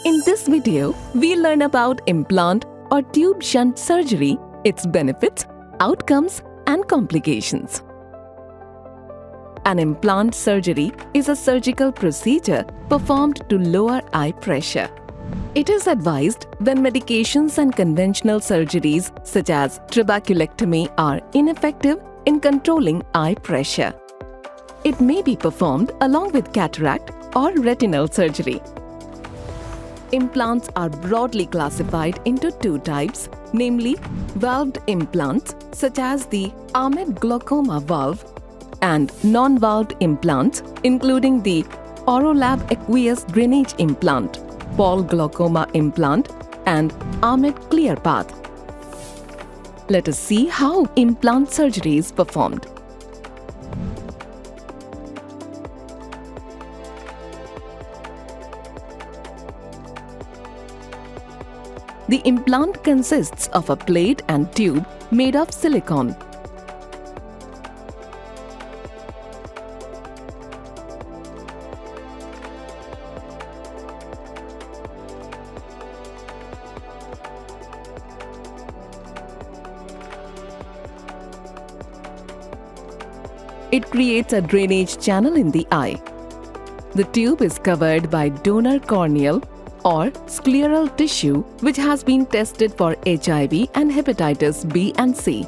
In this video, we'll learn about implant or tube shunt surgery, its benefits, outcomes, and complications. An implant surgery is a surgical procedure performed to lower eye pressure. It is advised when medications and conventional surgeries such as trabeculectomy are ineffective in controlling eye pressure. It may be performed along with cataract or retinal surgery. Implants are broadly classified into two types, namely valved implants such as the Ahmed glaucoma valve and non-valved implants including the Aurolab aqueous drainage implant, Paul glaucoma implant and Ahmed ClearPath. Let us see how implant surgery is performed. The implant consists of a plate and tube made of silicone. It creates a drainage channel in the eye. The tube is covered by donor corneal or scleral tissue which has been tested for HIV and hepatitis B and C.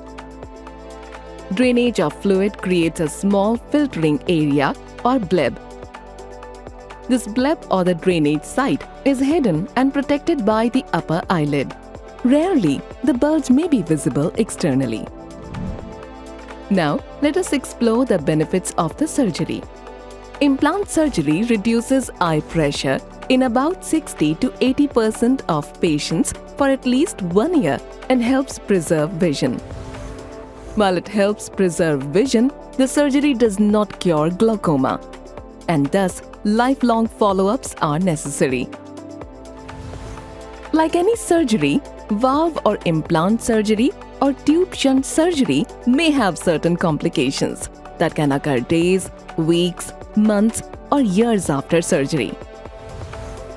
Drainage of fluid creates a small filtering area or bleb. This bleb or the drainage site is hidden and protected by the upper eyelid. Rarely, the bulge may be visible externally. Now, let us explore the benefits of the surgery. Implant surgery reduces eye pressure in about 60 to 80% of patients for at least 1 year and helps preserve vision. While it helps preserve vision, the surgery does not cure glaucoma, and thus lifelong follow-ups are necessary. Like any surgery, valve or implant surgery or tube shunt surgery may have certain complications that can occur days, weeks, months, or years after surgery.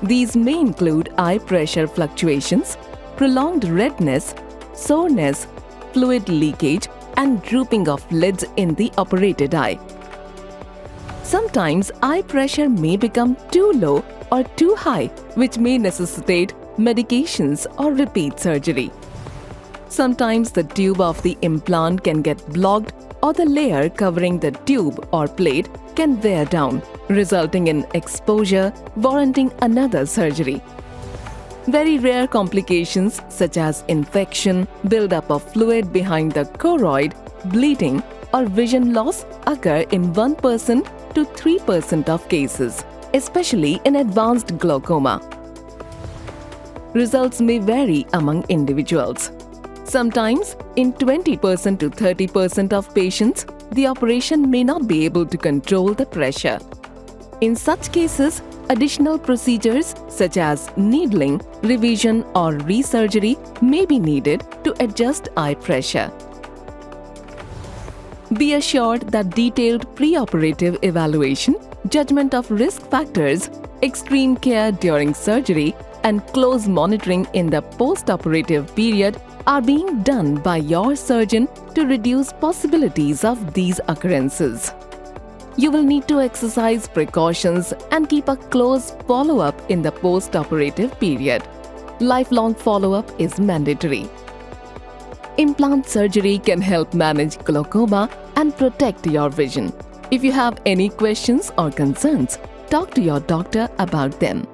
These may include eye pressure fluctuations, prolonged redness, soreness, fluid leakage, and drooping of lids in the operated eye. Sometimes eye pressure may become too low or too high, which may necessitate medications or repeat surgery. Sometimes the tube of the implant can get blocked or the layer covering the tube or plate can wear down, resulting in exposure warranting another surgery. Very rare complications such as infection, buildup of fluid behind the choroid, bleeding, or vision loss occur in 1% to 3% of cases, especially in advanced glaucoma. Results may vary among individuals. Sometimes, in 20% to 30% of patients, the operation may not be able to control the pressure. In such cases, additional procedures such as needling, revision, or resurgery may be needed to adjust eye pressure. Be assured that detailed preoperative evaluation, judgment of risk factors, extreme care during surgery, and close monitoring in the post-operative period are being done by your surgeon to reduce possibilities of these occurrences. You will need to exercise precautions and keep a close follow-up in the post-operative period. Lifelong follow-up is mandatory. Implant surgery can help manage glaucoma and protect your vision. If you have any questions or concerns, talk to your doctor about them.